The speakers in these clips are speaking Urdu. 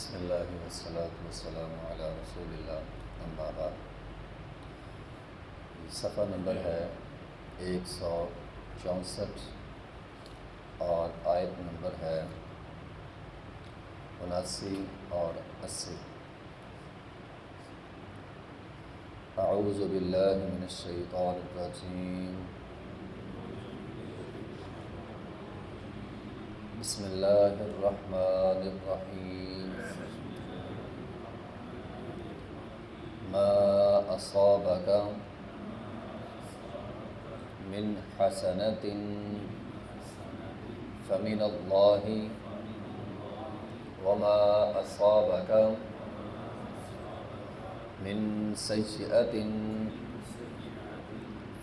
بسم اللہ والصلاۃ والسلام علی رسول اللہ، اما بعد۔ صفحہ نمبر ہے 164 اور آیت نمبر ہے 79 اور 80۔ اعوذ باللہ من الشیطان الرجیم، بسم اللہ الرحمن الرحیم۔ ما اصابک من حسنۃ فمن اللہ وما اصابک من سیئۃ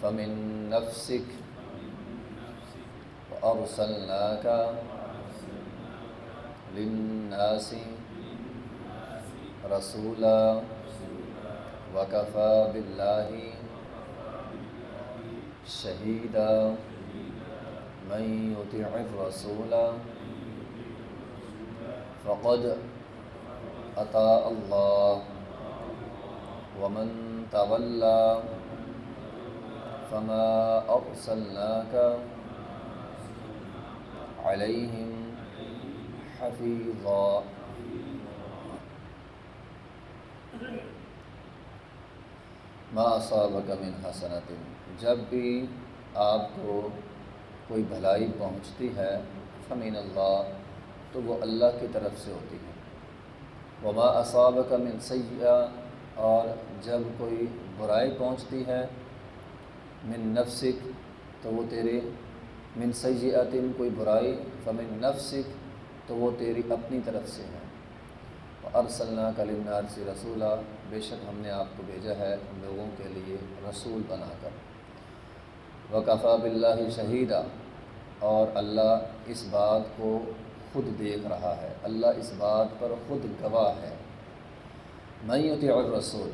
فمن نفسک وارسلناک للناس رسولا وکفی باللہ شہیدا من یطع الرسول فقد اطاع اللہ ومن تولی فما ارسلناک علیہم حفیظا۔ ما اصابک من حسنۃ، جب بھی آپ کو کوئی بھلائی پہنچتی ہے، فمن اللہ، تو وہ اللہ کی طرف سے ہوتی ہے۔ وما اصابک من سیئۃ، اور جب کوئی برائی پہنچتی ہے، من نفسک، تو وہ تیرے، من سیئۃ کوئی برائی، فمن نفسک، تو وہ تیری اپنی طرف سے ہے۔ وارسلناک للناس رسولا، بے شک ہم نے آپ کو بھیجا ہے لوگوں کے لیے رسول بنا کر۔ وکفی باللہ شہیدا، اور اللہ اس بات کو خود دیکھ رہا ہے، اللہ اس بات پر خود گواہ ہے۔ من یطع الرسول،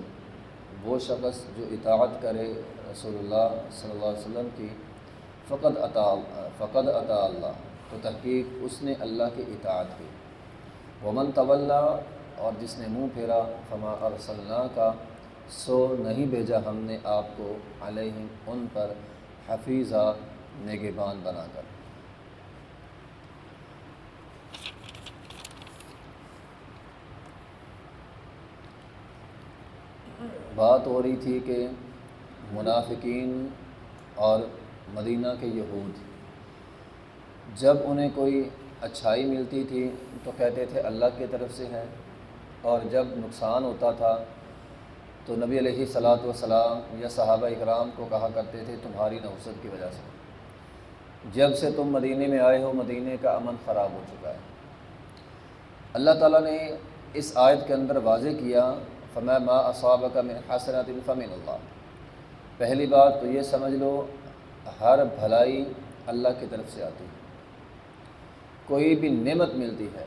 وہ شخص جو اطاعت کرے رسول اللہ صلی اللہ علیہ وسلم کی، فقد اطاع اللہ، تو تحقیق اس نے اللہ کی اطاعت کی۔ ومن تولی، اور جس نے منہ پھیرا، فما ارسلناک، سو نہیں بھیجا ہم نے آپ کو، علیہم ان پر، حفیظا نگہبان بنا کر۔ بات ہو رہی تھی کہ منافقین اور مدینہ کے یہود جب انہیں کوئی اچھائی ملتی تھی تو کہتے تھے اللہ کی طرف سے ہے، اور جب نقصان ہوتا تھا تو نبی علیہ الصلاۃ والسلام یا صحابہ اکرام کو کہا کرتے تھے تمہاری نحوست کی وجہ سے، جب سے تم مدینے میں آئے ہو مدینے کا امن خراب ہو چکا ہے۔ اللہ تعالیٰ نے اس آیت کے اندر واضح کیا، فما ما اصابک من حسنۃ فمن اللہ۔ پہلی بات تو یہ سمجھ لو، ہر بھلائی اللہ کی طرف سے آتی ہے۔ کوئی بھی نعمت ملتی ہے،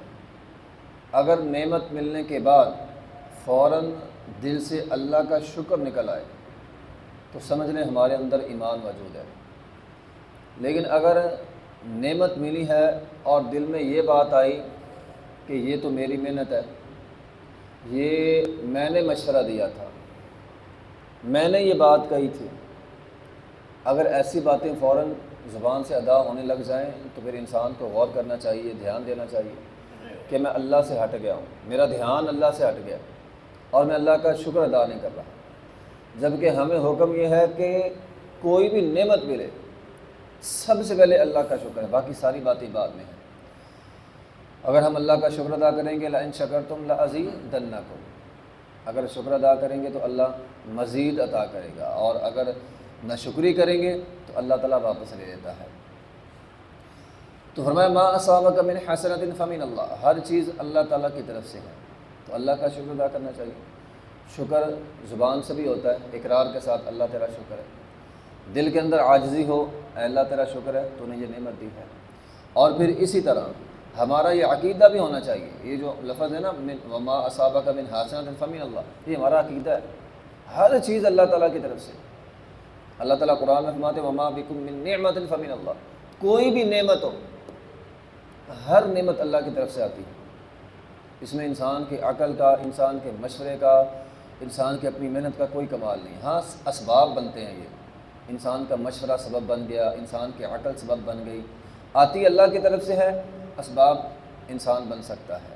اگر نعمت ملنے کے بعد فوراً دل سے اللہ کا شکر نکل آئے تو سمجھ لیں ہمارے اندر ایمان موجود ہے۔ لیکن اگر نعمت ملی ہے اور دل میں یہ بات آئی کہ یہ تو میری محنت ہے، یہ میں نے مشورہ دیا تھا، میں نے یہ بات کہی تھی، اگر ایسی باتیں فوراً زبان سے ادا ہونے لگ جائیں تو پھر انسان کو غور کرنا چاہیے، دھیان دینا چاہیے کہ میں اللہ سے ہٹ گیا ہوں، میرا دھیان اللہ سے ہٹ گیا اور میں اللہ کا شکر ادا نہیں کر رہا۔ جبکہ ہمیں حکم یہ ہے کہ کوئی بھی نعمت ملے سب سے پہلے اللہ کا شکر ہے، باقی ساری باتیں بعد میں ہیں۔ اگر ہم اللہ کا شکر ادا کریں گے، لئن شکرتم لازیدنکم، اگر شکر ادا کریں گے تو اللہ مزید عطا کرے گا، اور اگر ناشکری کریں گے تو اللہ تعالیٰ واپس لے لیتا ہے۔ تو فرمایا ما اصابک من حسنۃ فمن اللہ، ہر چیز اللہ تعالیٰ کی طرف سے ہے، تو اللہ کا شکر ادا کرنا چاہیے۔ شکر زبان سے بھی ہوتا ہے، اقرار کے ساتھ اللہ تیرا شکر ہے، دل کے اندر عاجزی ہو، اے اللہ تیرا شکر ہے تو نے یہ نعمت دی ہے۔ اور پھر اسی طرح ہمارا یہ عقیدہ بھی ہونا چاہیے، یہ جو لفظ ہے نا وما اصابک من حسنۃ فمن اللہ، یہ ہمارا عقیدہ ہے، ہر چیز اللہ تعالیٰ کی طرف سے۔ اللہ تعالیٰ قرآن میں فرماتے ہیں وما بکم من نعمت فمن اللہ، کوئی بھی نعمت ہو، ہر نعمت اللہ کی طرف سے آتی ہے۔ اس میں انسان کی عقل کا، انسان کے مشورے کا، انسان کی اپنی محنت کا کوئی کمال نہیں۔ ہاں اسباب بنتے ہیں، یہ انسان کا مشورہ سبب بن گیا، انسان کی عقل سبب بن گئی، آتی اللہ کی طرف سے ہے، اسباب انسان بن سکتا ہے۔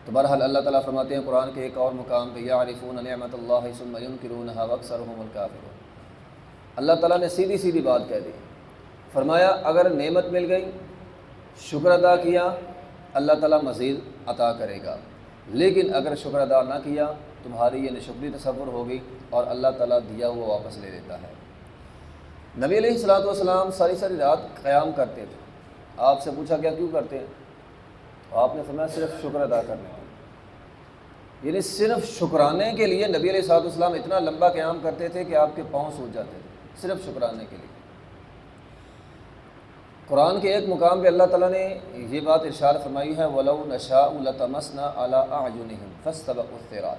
تو بہرحال اللہ تعالیٰ فرماتے ہیں قرآن کے ایک اور مقام پہ، یعرفون نعمت اللہ ثم ینکرونہا واکثرہم الکافرون۔ اللہ تعالیٰ نے سیدھی سیدھی بات کہہ دی، فرمایا اگر نعمت مل گئی، شکر ادا کیا، اللہ تعالیٰ مزید عطا کرے گا، لیکن اگر شکر ادا نہ کیا تمہاری یہ ناشکری تصور ہوگی اور اللہ تعالیٰ دیا ہوا واپس لے لیتا ہے۔ نبی علیہ الصلوۃ والسلام ساری ساری رات قیام کرتے تھے۔ آپ سے پوچھا گیا کیوں کرتے ہیں؟ تو آپ نے فرمایا صرف شکر ادا کرنے کے لیے، یعنی صرف شکرانے کے لیے نبی علیہ الصلوۃ والسلام اتنا لمبا قیام کرتے تھے کہ آپ کے پاؤں سوج جاتے تھے، صرف شکرانے کے لیے۔ قرآن کے ایک مقام پہ اللہ تعالیٰ نے یہ بات ارشاد فرمائی ہے، وَلَوْ نَشَاءُ لَطَمَسْنَا عَلَىٰ أَعْيُنِهِمْ فَاسْتَبَقُوا الصِّرَاطَ۔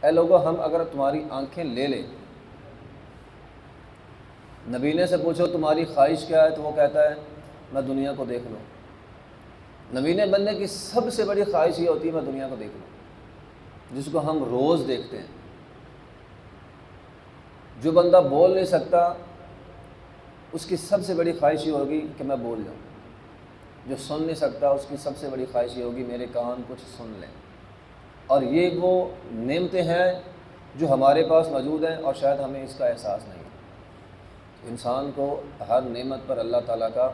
اے لوگو ہم اگر تمہاری آنکھیں لے لیں، نبینے سے پوچھو تمہاری خواہش کیا ہے تو وہ کہتا ہے میں دنیا کو دیکھ لوں۔ نبینے بننے کی سب سے بڑی خواہش یہ ہوتی ہے میں دنیا کو دیکھ لوں، جس کو ہم روز دیکھتے ہیں۔ جو بندہ بول نہیں سکتا اس کی سب سے بڑی خواہش یہ ہوگی کہ میں بول جاؤں، جو سن نہیں سکتا اس کی سب سے بڑی خواہش یہ ہوگی میرے کان کچھ سن لیں۔ اور یہ وہ نعمتیں ہیں جو ہمارے پاس موجود ہیں اور شاید ہمیں اس کا احساس نہیں ہے۔ انسان کو ہر نعمت پر اللہ تعالیٰ کا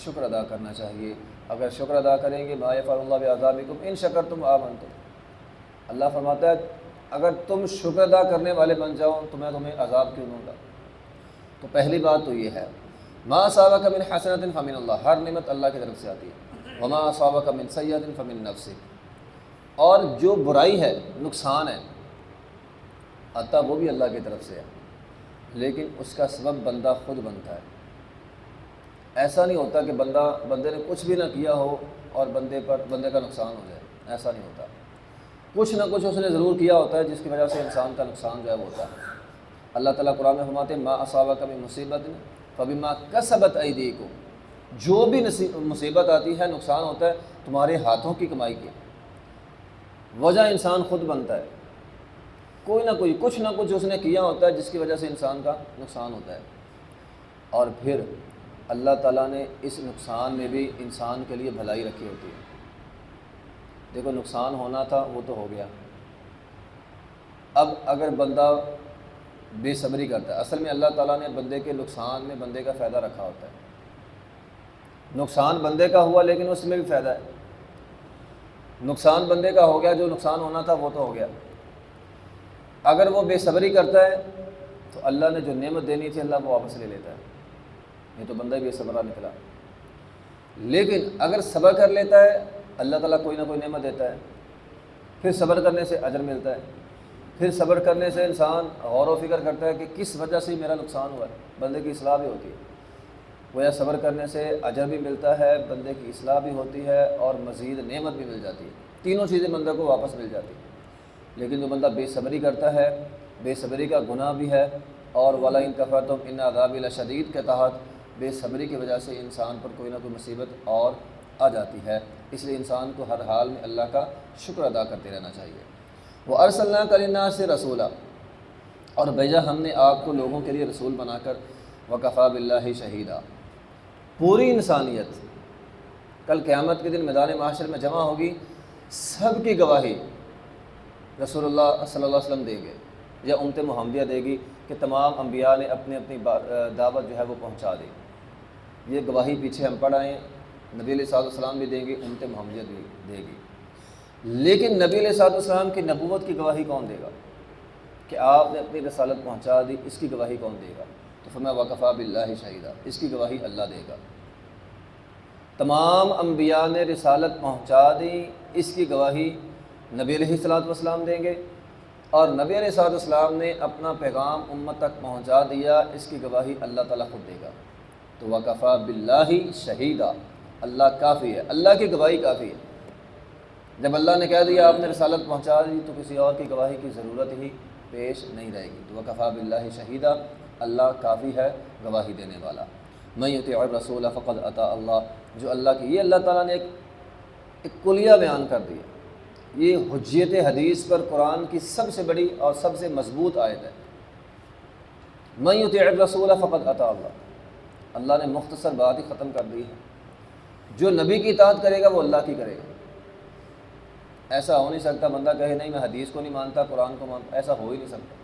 شکر ادا کرنا چاہیے۔ اگر شکر ادا کریں گے ما یفعل اللہ بعذابکم ان شکرتم وآمنتم، اللہ فرماتا ہے اگر تم شکر ادا کرنے والے بن جاؤ تو میں تمہیں عذاب کیوں دوں گا۔ تو پہلی بات تو یہ ہے ما اصابک من حسنۃ فمن اللہ، ہر نعمت اللہ کی طرف سے آتی ہے، وما اصابک من سیئۃ فمن نفسک، اور جو برائی ہے نقصان ہے آتا وہ بھی اللہ کی طرف سے ہے، لیکن اس کا سبب بندہ خود بنتا ہے۔ ایسا نہیں ہوتا کہ بندے نے کچھ بھی نہ کیا ہو اور بندے کا نقصان ہو جائے، ایسا نہیں ہوتا۔ کچھ نہ کچھ اس نے ضرور کیا ہوتا ہے جس کی وجہ سے انسان کا نقصان جو ہے وہ ہوتا ہے۔ اللہ تعالیٰ قرآن میں فرماتے ہیں ما اصابک من مصیبت فبما کسبت ایدیکم، جو بھی مصیبت آتی ہے نقصان ہوتا ہے تمہارے ہاتھوں کی کمائی کی وجہ انسان خود بنتا ہے۔ کوئی نہ کوئی کچھ نہ کچھ اس نے کیا ہوتا ہے جس کی وجہ سے انسان کا نقصان ہوتا ہے، اور پھر اللہ تعالیٰ نے اس نقصان میں بھی انسان کے لیے بھلائی رکھی ہوتی ہے۔ دیکھو نقصان ہونا تھا وہ تو ہو گیا، اب اگر بندہ بے صبری کرتا ہے، اصل میں اللہ تعالیٰ نے بندے کے نقصان میں بندے کا فائدہ رکھا ہوتا ہے۔ نقصان بندے کا ہوا لیکن اس میں بھی فائدہ ہے۔ نقصان بندے کا ہو گیا، جو نقصان ہونا تھا وہ تو ہو گیا۔ اگر وہ بے صبری کرتا ہے تو اللہ نے جو نعمت دینی تھی اللہ وہ واپس لے لیتا ہے، یہ تو بندہ ہی بے صبرا نکلا۔ لیکن اگر صبر کر لیتا ہے اللہ تعالیٰ کوئی نہ کوئی نعمت دیتا ہے، پھر صبر کرنے سے اجر ملتا ہے، پھر صبر کرنے سے انسان غور و فکر کرتا ہے کہ کس وجہ سے میرا نقصان ہوا ہے، بندے کی اصلاح بھی ہوتی ہے۔ گویا صبر کرنے سے اجر بھی ملتا ہے، بندے کی اصلاح بھی ہوتی ہے اور مزید نعمت بھی مل جاتی ہے، تینوں چیزیں بندے کو واپس مل جاتی ہیں۔ لیکن جو بندہ بے صبری کرتا ہے، بے صبری کا گناہ بھی ہے، اور وَلَئِن كَفَرْتُمْ إِنَّ عَذَابِي لَشَدِيدٌ کے تحت بے صبری کی وجہ سے انسان پر کوئی نہ کوئی مصیبت اور آ جاتی ہے۔ اس لیے انسان کو ہر حال میں اللہ کا شکر ادا کرتے رہنا چاہیے۔ وَأَرْسَلْنَاكَ لِلنَّاسِ رَسُولًا، اور بھیجا ہم نے آپ کو لوگوں کے لیے رسول بنا کر، وَكَفَىٰ بِاللَّهِ شَهِيدًا، پوری انسانیت کل قیامت کے دن میدان محشر میں جمع ہوگی، سب کی گواہی رسول اللہ صلی اللہ علیہ وسلم دیں گے یا امت محمدیہ دے گی کہ تمام انبیاء نے اپنی اپنی دعوت جو ہے وہ پہنچا دی۔ یہ گواہی پیچھے ہم پڑھ آئے ہیں، نبی علیہ السلام بھی دیں گے، امت محمدیہ بھی دے گی۔ لیکن نبی علیہ السلام کی نبوت کی گواہی کون دے گا کہ آپ نے اپنی رسالت پہنچا دی، اس کی گواہی کون دے گا؟ تو فرمایا وَكَفَىٰ بِاللَّهِ شَهِيدًا، اس کی گواہی اللہ دے گا۔ تمام انبیاء نے رسالت پہنچا دی، اس کی گواہی نبی علیہ السلام دیں گے، اور نبی علیہ السلام نے اپنا پیغام امت تک پہنچا دیا، اس کی گواہی اللہ تعالیٰ خود دے گا۔ تو وَكَفَىٰ بِاللَّهِ شَهِيدًا، اللہ کافی ہے، اللہ کی گواہی کافی ہے۔ جب اللہ نے کہہ دیا آپ نے رسالت پہنچا دی تو کسی اور کی گواہی کی ضرورت ہی پیش نہیں رہے گی۔ تو وَكَفَىٰ بِاللَّهِ شَهِيدًا، اللہ کافی ہے گواہی دینے والا۔ مَن يُطِعِ الرَّسُولَ فَقَدْ أَطَاعَ اللَّهَ، جو اللہ کی، یہ اللہ تعالیٰ نے ایک کلیہ بیان کر دیا، یہ حجیت حدیث پر قرآن کی سب سے بڑی اور سب سے مضبوط آیت ہے۔ من یطیع الرسول فقد اطاع اللہ، اللہ نے مختصر بات ہی ختم کر دی ہے۔ جو نبی کی اطاعت کرے گا وہ اللہ کی کرے گا۔ ایسا ہو نہیں سکتا بندہ کہے نہیں میں حدیث کو نہیں مانتا قرآن کو مانتا، ایسا ہو ہی نہیں سکتا۔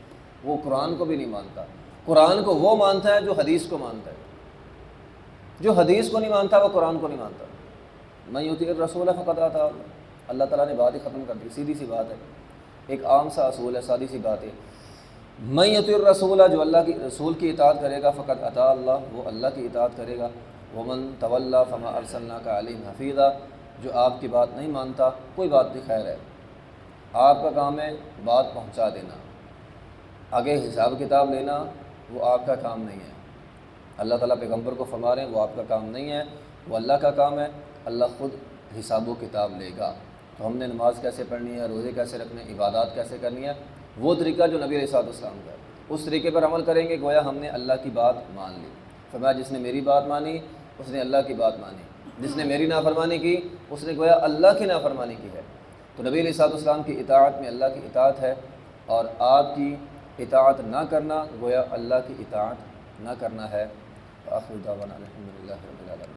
وہ قرآن کو بھی نہیں مانتا، قرآن کو وہ مانتا ہے جو حدیث کو مانتا ہے، جو حدیث کو نہیں مانتا وہ قرآن کو نہیں مانتا۔ من یطیع الرسول فقد اطاع اللہ، اللہ تعالیٰ نے بات ہی ختم کر دی، سیدھی سی بات ہے، ایک عام سا اصول ہے، سادی سی بات ہے۔ من یطیع الرسول، جو اللہ کی رسول کی اطاعت کرے گا، فقد اطاع اللہ، وہ اللہ کی اطاعت کرے گا۔ ومن تولی فما ارسلناک علیہم حفیظا، جو آپ کی بات نہیں مانتا، کوئی بات نہیں، خیر ہے، آپ کا کام ہے بات پہنچا دینا، آگے حساب کتاب لینا وہ آپ کا کام نہیں ہے۔ اللہ تعالیٰ پیغمبر کو فرما رہے ہیں وہ آپ کا کام نہیں ہے، وہ اللہ کا کام ہے، اللہ خود حساب و کتاب لے گا۔ تو ہم نے نماز کیسے پڑھنی ہے، روزے کیسے رکھنے، عبادات کیسے کرنی ہے، وہ طریقہ جو نبی علیہ السلام کا ہے، اس طریقے پر عمل کریں گے، گویا ہم نے اللہ کی بات مان لی۔ فرمایا جس نے میری بات مانی اس نے اللہ کی بات مانی، جس نے میری نافرمانی کی اس نے گویا اللہ کی نافرمانی کی ہے۔ تو نبی علیہ السلام کی اطاعت میں اللہ کی اطاعت ہے، اور آپ کی اطاعت نہ کرنا گویا اللہ کی اطاعت نہ کرنا ہے۔ آخر دعوانا الحمدللہ رب العالمین۔